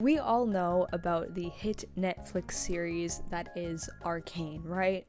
We all know about the hit Netflix series that is Arcane, right?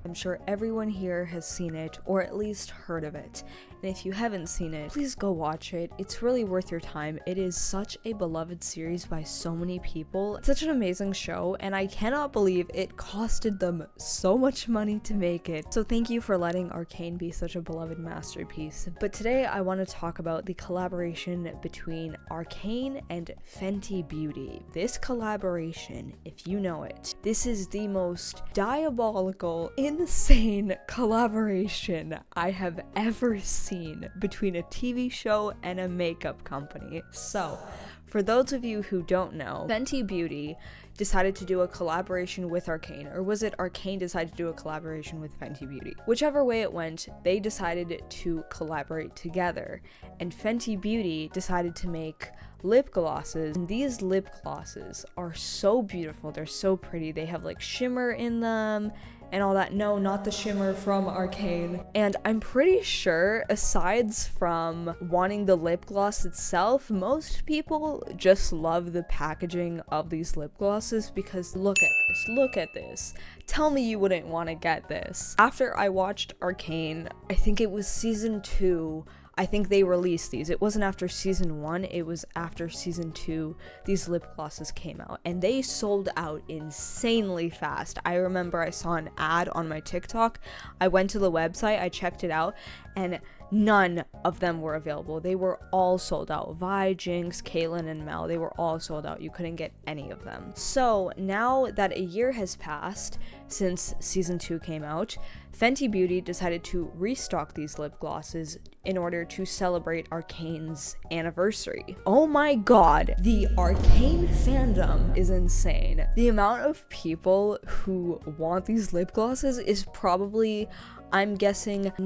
I'm sure everyone here has seen it, or at least heard of it. And if you haven't seen it, please go watch it. It's really worth your time. It is such a beloved series by so many people. It's such an amazing show, and I cannot believe it costed them so much money to make it. So thank you for letting Arcane be such a beloved masterpiece. But today I want to talk about the collaboration between Arcane and Fenty Beauty. This collaboration, if you know it, this is the most diabolical, insane collaboration I have ever seen between a TV show and a makeup company. So, for those of you who don't know, Fenty Beauty decided to do a collaboration with Arcane, or was it Arcane decided to do a collaboration with Fenty Beauty? Whichever way it went, they decided to collaborate together, and Fenty Beauty decided to make lip glosses, and these lip glosses are so beautiful. They're so pretty. They have like shimmer in them and all that. No, not the shimmer from Arcane. And I'm pretty sure, aside from wanting the lip gloss itself, most people just love the packaging of these lip glosses because look at this. Tell me you wouldn't want to get this. After I watched Arcane, I think it was season 2, I think they released these. It wasn't after season 1, it was after season 2 these lip glosses came out, and they sold out insanely fast. I remember I saw an ad on my TikTok. I went to the website, I checked it out, and none of them were available. They were all sold out. Vi, Jinx, Caitlyn, and Mel, they were all sold out. You couldn't get any of them. So now that a year has passed since season 2 came out, Fenty Beauty decided to restock these lip glosses in order to celebrate Arcane's anniversary. Oh my god, the Arcane fandom is insane. The amount of people who want these lip glosses is probably, I'm guessing, at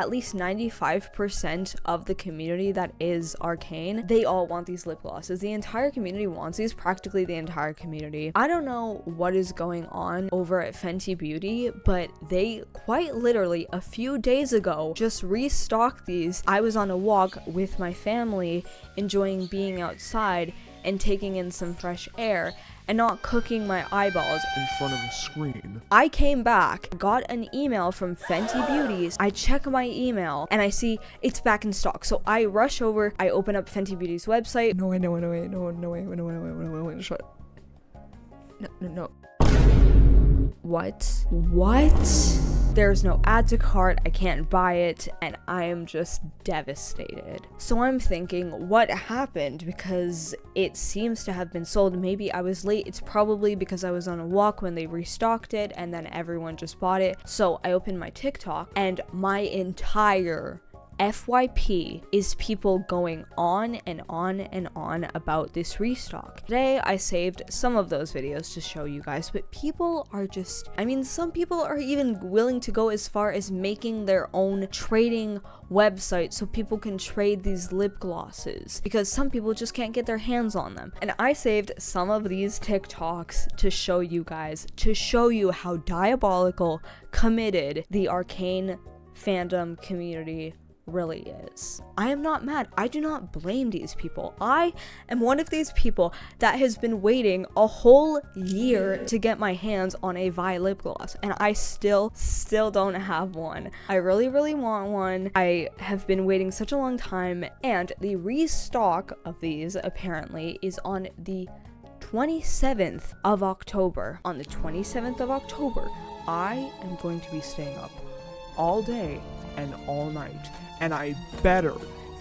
least 95% of the community that is Arcane. They all want these lip glosses. The entire community wants these, practically the entire community. I don't know what is going on over at Fenty Beauty, but they quite literally a few days ago just restocked these. I was on a walk with my family, enjoying being outside and taking in some fresh air and not cooking my eyeballs in front of a screen. I came back, got an email from Fenty Beauty's. I check my email and I see it's back in stock. So I rush over, I open up Fenty Beauty's website. No, What? There's no add to cart, I can't buy it, and I am just devastated. So I'm thinking, what happened? Because it seems to have been sold. Maybe I was late. It's probably because I was on a walk when they restocked it and then everyone just bought it. So I opened my TikTok and my entire FYP is people going on and on and on about this restock. Today I saved some of those videos to show you guys, but people are just, some people are even willing to go as far as making their own trading website so people can trade these lip glosses because some people just can't get their hands on them. And I saved some of these TikToks to show you guys, to show you how diabolical, committed the Arcane fandom community really is. I am not mad. I do not blame these people. I am one of these people that has been waiting a whole year to get my hands on a Vi lip gloss, and I still don't have one. I really want one. I have been waiting such a long time, and the restock of these apparently is on the 27th of October. On the 27th of October, I am going to be staying up All day and all night, and I better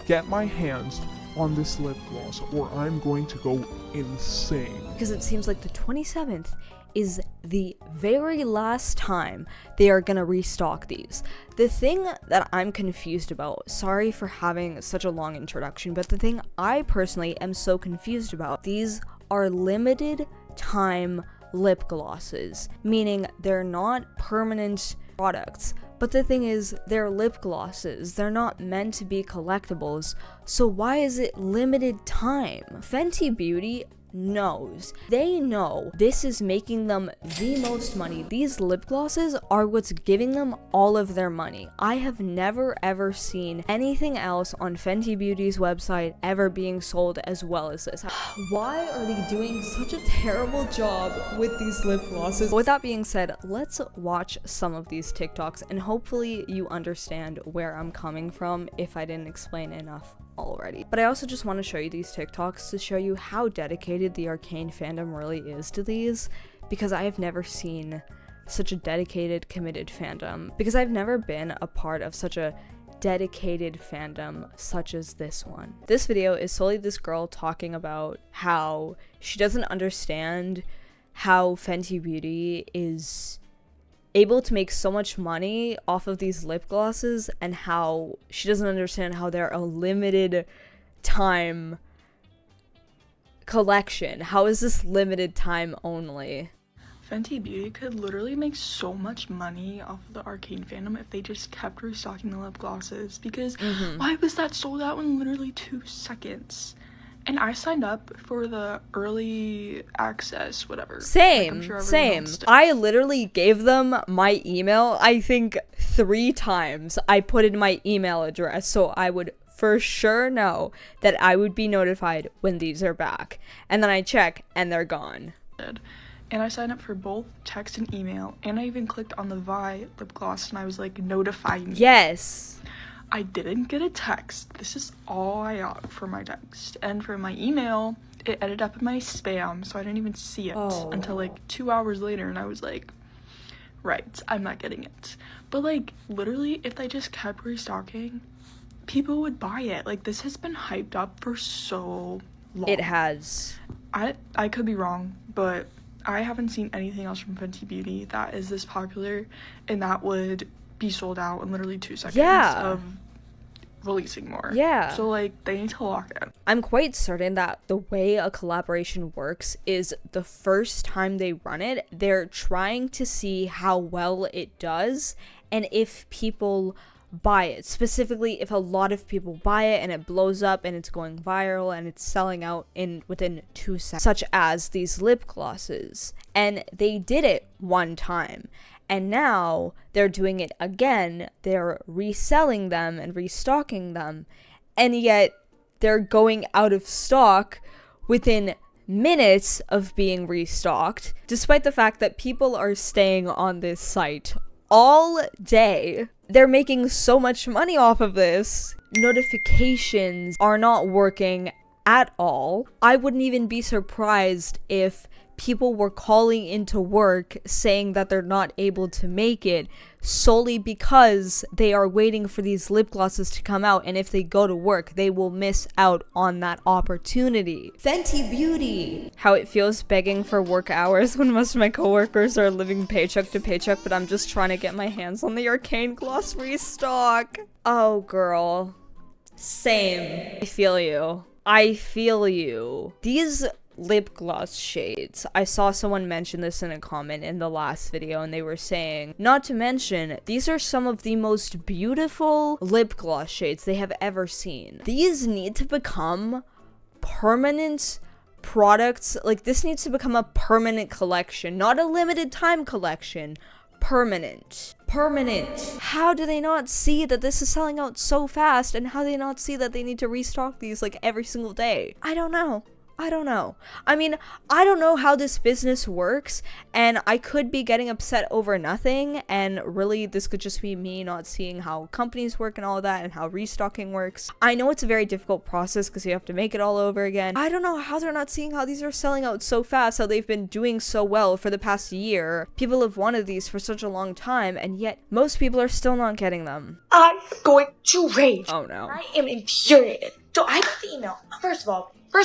get my hands on this lip gloss or I'm going to go insane. Because it seems like the 27th is the very last time they are gonna restock these. The thing that I'm confused about, sorry for having such a long introduction, but the thing I personally am so confused about, these are limited time lip glosses, meaning they're not permanent products. But the thing is, they're lip glosses. They're not meant to be collectibles. So why is it limited time? Fenty Beauty knows. They know this is making them the most money. These lip glosses are what's giving them all of their money. I have never ever seen anything else on Fenty Beauty's website ever being sold as well as this. Why are they doing such a terrible job with these lip glosses? With that being said, let's watch some of these TikToks and hopefully you understand where I'm coming from if I didn't explain enough already. But I also just want to show you these TikToks to show you how dedicated the Arcane fandom really is to these, because I have never seen such a dedicated, committed fandom, because I've never been a part of such a dedicated fandom such as this one. This video is solely this girl talking about how she doesn't understand how Fenty Beauty is able to make so much money off of these lip glosses, and how she doesn't understand how they're a limited time collection. How is this limited time only? Fenty Beauty could literally make so much money off of the Arcane fandom if they just kept restocking the lip glosses, because why was that sold out in literally 2 seconds? And I signed up for the early access, whatever. Same, I'm sure same. else did. I literally gave them my email, I think 3 times. I put in my email address so I would for sure know that I would be notified when these are back. And then I check and they're gone. And I signed up for both text and email, and I even clicked on the Vi lip gloss and I was like, notify me. Yes. I didn't get a text. This is all I got for my text. And for my email, it ended up in my spam, so I didn't even see it until like 2 hours later, and I was like, right, I'm not getting it. But like, literally, if they just kept restocking, people would buy it. Like, this has been hyped up for so long. It has. I could be wrong, but I haven't seen anything else from Fenty Beauty that is this popular and that would be sold out in literally 2 seconds of releasing more. Yeah. So like, they need to lock in. I'm quite certain that the way a collaboration works is the first time they run it, they're trying to see how well it does and if people buy it. Specifically, if a lot of people buy it and it blows up and it's going viral and it's selling out within 2 seconds, such as these lip glosses. And they did it one time. And now they're doing it again. They're reselling them and restocking them. And yet they're going out of stock within minutes of being restocked, despite the fact that people are staying on this site all day. They're making so much money off of this. Notifications are not working at all. I wouldn't even be surprised if people were calling into work saying that they're not able to make it solely because they are waiting for these lip glosses to come out, and if they go to work they will miss out on that opportunity. Fenty Beauty! How it feels begging for work hours when most of my coworkers are living paycheck to paycheck, but I'm just trying to get my hands on the Arcane gloss restock. Oh girl. Same. I feel you. I feel you. These lip gloss shades, I saw someone mention this in a comment in the last video, and they were saying, not to mention, these are some of the most beautiful lip gloss shades they have ever seen. These need to become permanent products. Like, this needs to become a permanent collection, not a limited time collection. Permanent. How do they not see that this is selling out so fast, and how do they not see that they need to restock these like every single day? I don't know. I mean, I don't know how this business works, and I could be getting upset over nothing, and really this could just be me not seeing how companies work and all of that and how restocking works. I know it's a very difficult process because you have to make it all over again. I don't know how they're not seeing how these are selling out so fast, how they've been doing so well for the past year. People have wanted these for such a long time, and yet most people are still not getting them. I'm going to rage. Oh no. I am infuriated. So I got the email. First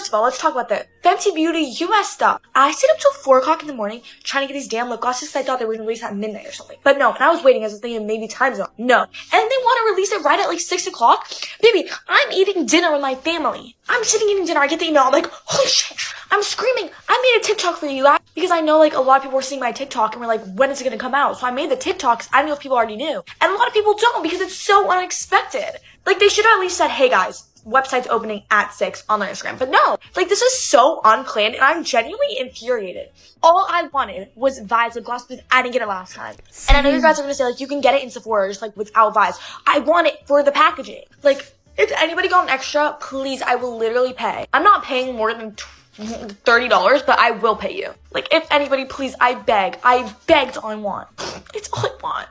of all, let's talk about that. Fenty Beauty, you messed up. I stayed up till 4 o'clock in the morning trying to get these damn lip glosses because I thought they were going to release at midnight or something. But no, and I was waiting as I was thinking maybe time zone. No. And they want to release it right at like 6 o'clock? Baby, I'm eating dinner with my family. I'm sitting eating dinner. I get the email. I'm like, holy shit. I'm screaming. I made a TikTok for you guys because I know like a lot of people were seeing my TikTok and were like, when is it going to come out? So I made the TikToks. I don't know if people already knew. And a lot of people don't because it's so unexpected. Like, they should have at least said, hey guys, website's opening at 6 on their Instagram. But no, like, this is so unplanned, and I'm genuinely infuriated. All I wanted was Vise lip gloss because I didn't get it last time. And I know you guys are gonna say, like, you can get it in Sephora just, like, without Vise. I want it for the packaging. Like, if anybody got an extra, please, I will literally pay. I'm not paying more than $30, but I will pay you. Like, if anybody, please, I beg. It's all I want. It's all I want.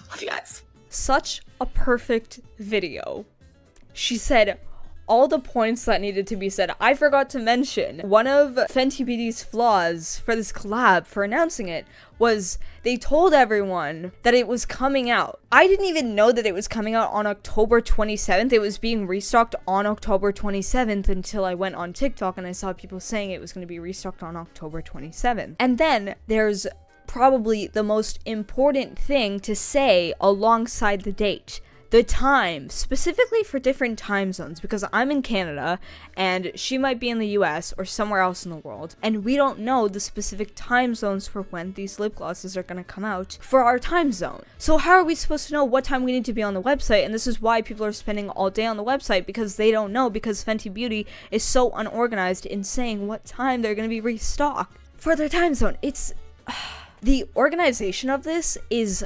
Love you guys. Such a perfect video. She said all the points that needed to be said. I forgot to mention, one of Fenty Beauty's flaws for this collab, for announcing it, was they told everyone that it was coming out. I didn't even know that it was coming out on October 27th. It was being restocked on October 27th until I went on TikTok and I saw people saying it was going to be restocked on October 27th. And then there's probably the most important thing to say alongside the date. The time, specifically for different time zones, because I'm in Canada and she might be in the US or somewhere else in the world, and we don't know the specific time zones for when these lip glosses are gonna come out for our time zone. So how are we supposed to know what time we need to be on the website? And this is why people are spending all day on the website, because they don't know, because Fenty Beauty is so unorganized in saying what time they're gonna be restocked for their time zone. It's the organization of this is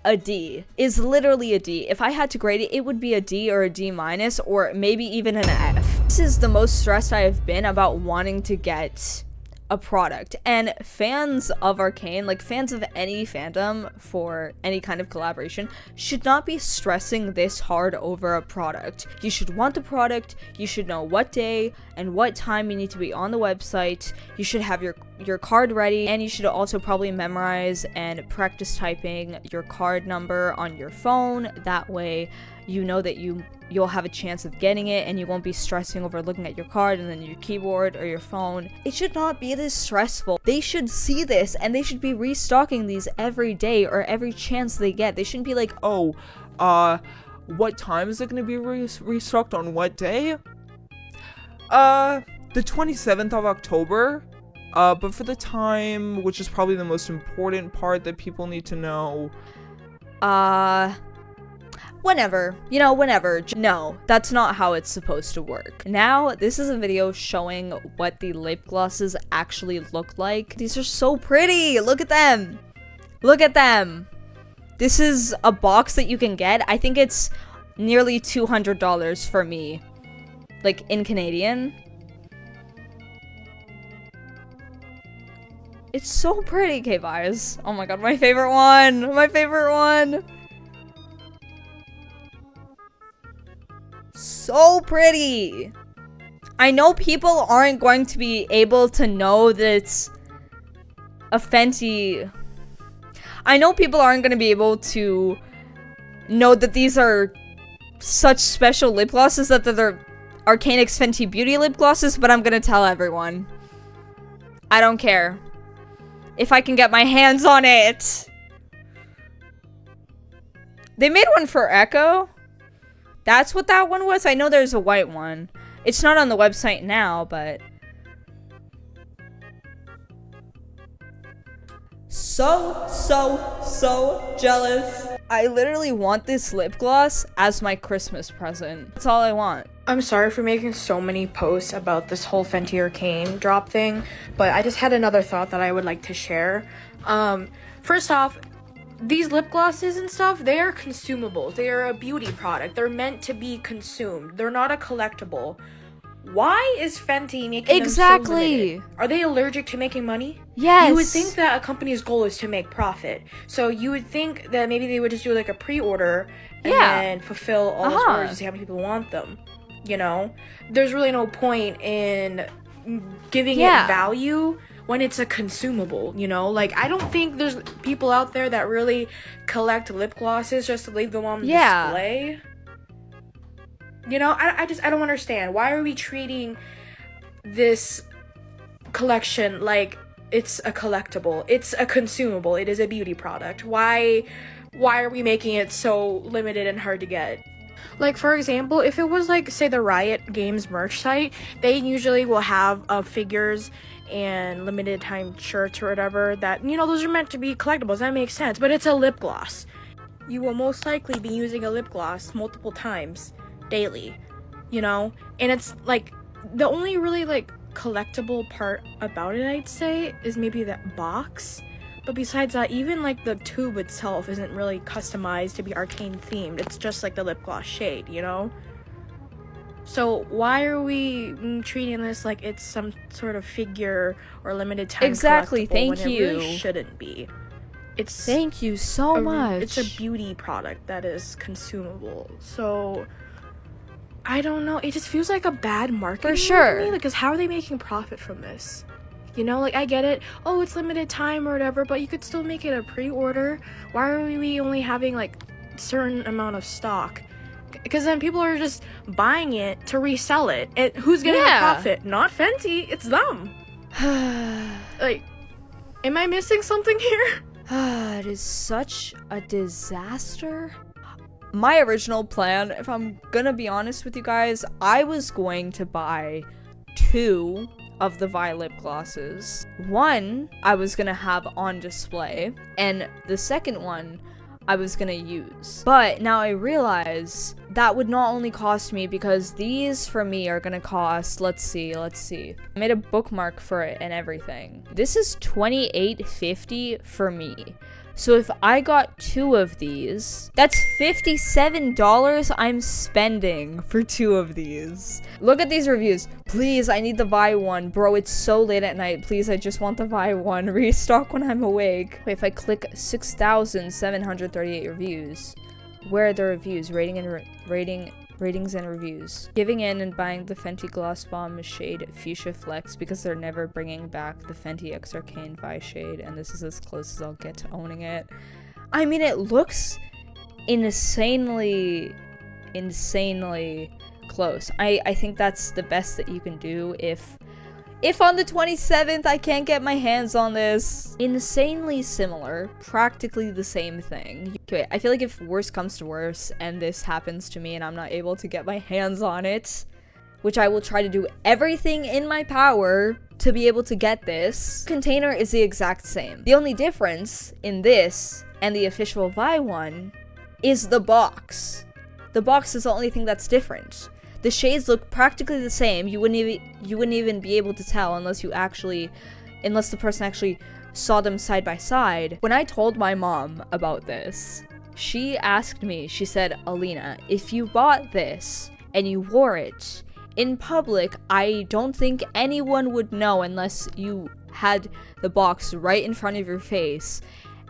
a D, is literally a D. If I had to grade it, it would be a D or a D minus, or maybe even an F. This is the most stressed I have been about wanting to get a product. And fans of Arcane, like fans of any fandom for any kind of collaboration, should not be stressing this hard over a product. You should want the product, you should know what day and what time you need to be on the website, you should have your card ready, and you should also probably memorize and practice typing your card number on your phone. That way you know that you'll have a chance of getting it and you won't be stressing over looking at your card and then your keyboard or your phone. It should not be this stressful. They should see this and they should be restocking these every day or every chance they get. They shouldn't be like, Oh, what time is it going to be restocked on what day? The 27th of October. But for the time, which is probably the most important part that people need to know. Whenever. You know, whenever. No, that's not how it's supposed to work. Now, this is a video showing what the lip glosses actually look like. These are so pretty. Look at them. Look at them. This is a box that you can get. I think it's nearly $200 for me. Like, in Canadian. It's so pretty, K-Vires. Oh my god, my favorite one. My favorite one. So pretty. I know people aren't going to be able to know that it's a Fenty. I know people aren't going to be able to know that these are such special lip glosses, that they're Arcane X Fenty Beauty lip glosses, but I'm going to tell everyone. I don't care. If I can get my hands on it. They made one for Echo. That's what that one was? I know there's a white one. It's not on the website now, but... So jealous. I literally want this lip gloss as my Christmas present. That's all I want. I'm sorry for making so many posts about this whole Fenty Arcane drop thing, but I just had another thought that I would like to share. First off, these lip glosses and stuff, they are consumables. They are a beauty product. They're meant to be consumed. They're not a collectible. Why is Fenty making them so limited? Are they allergic to making money? Yes. You would think that a company's goal is to make profit. So you would think that maybe they would just do like a pre-order and then fulfill all those orders to see how many people want them. You know? There's really no point in giving it value when it's a consumable, you know? Like, I don't think there's people out there that really collect lip glosses just to leave them on display. You know, I don't understand. Why are we treating this collection like it's a collectible? It's a consumable. It is a beauty product. Why are we making it so limited and hard to get? Like, for example, if it was like, say, the Riot Games merch site, they usually will have figures and limited time shirts or whatever that, you know, those are meant to be collectibles. That makes sense. But it's a lip gloss. You will most likely be using a lip gloss multiple times daily. you know? And it's like the only really like collectible part about it, I'd say, is maybe that box. But besides that, even like the tube itself isn't really customized to be Arcane themed. It's just like the lip gloss shade, you know? So why are we treating this like it's some sort of figure or limited time Exactly, collectible thank when you. It really shouldn't be. It's Thank you so much. It's a beauty product that is consumable. So I don't know. It just feels like a bad marketing For sure. to me, because how are they making profit from this? You know, like, I get it. Oh, it's limited time or whatever, but you could still make it a pre-order. Why are we only having like certain amount of stock? Because then people are just buying it to resell it. And who's getting the profit? Not Fenty. It's them. Like, am I missing something here? It is such a disaster. My original plan, if I'm gonna be honest with you guys, I was going to buy 2 of the Vi lip glosses. One I was gonna have on display, and the second one I was gonna use. But now I realize that would not only cost me, because these for me are gonna cost, let's see. I made a bookmark for it and everything. This is $28.50 for me. So if I got 2 of these, that's $57 I'm spending for 2 of these. Look at these reviews. Please, I need the Vi one. Bro, it's so late at night. Please, I just want the Vi one. Restock when I'm awake. Wait, if I click 6,738 reviews, where are the reviews? Ratings and reviews. Giving in and buying the Fenty Gloss Bomb shade Fuchsia Flex because they're never bringing back the Fenty X Arcane Vi shade, and this is as close as I'll get to owning it. I mean, it looks insanely close. I think that's the best that you can do if on the 27th I can't get my hands on this. Insanely similar, practically the same thing. Okay, I feel like if worse comes to worse and this happens to me and I'm not able to get my hands on it, which I will try to do everything in my power to be able to get this, container is the exact same. The only difference in this and the official Vi one is the box. The box is the only thing that's different. The shades look practically the same. You wouldn't even be able to tell unless the person actually saw them side by side. When I told my mom about this, she asked me, she said, Alina, if you bought this and you wore it in public, I don't think anyone would know unless you had the box right in front of your face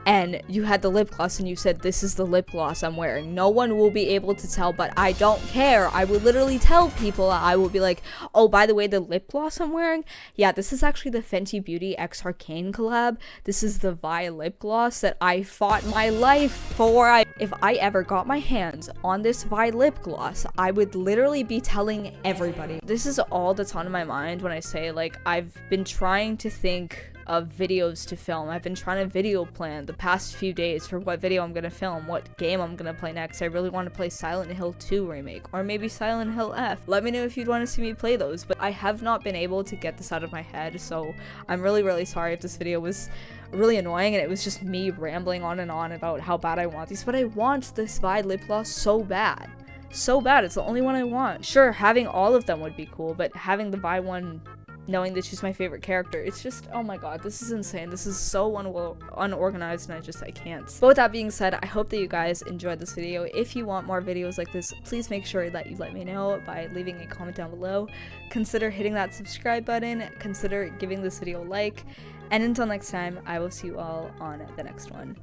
and you had the lip gloss and you said, this is the lip gloss I'm wearing. No one will be able to tell, but I don't care. I would literally tell people. I will be like, oh, by the way, the lip gloss I'm wearing, yeah, this is actually the Fenty Beauty X Arcane collab. This is the Vi lip gloss that I fought my life for. If I ever got my hands on this Vi lip gloss, I would literally be telling everybody. This is all that's on my mind when I say, like, I've been trying to think of videos to film. I've been trying to video plan the past few days for what video I'm gonna film, what game I'm gonna play next. I really want to play Silent Hill 2 remake, or maybe Silent Hill F. Let me know if you'd want to see me play those, but I have not been able to get this out of my head, so I'm really sorry if this video was really annoying and it was just me rambling on and on about how bad I want these, but I want this Vi lip gloss so bad. So bad, it's the only one I want. Sure, having all of them would be cool, but having the Vi one, knowing that she's my favorite character, it's just, oh my god, this is insane. This is so unorganized and I can't. But with that being said, I hope that you guys enjoyed this video. If you want more videos like this, please make sure that you let me know by leaving a comment down below. Consider hitting that subscribe button, consider giving this video a like, and until next time, I will see you all on the next one.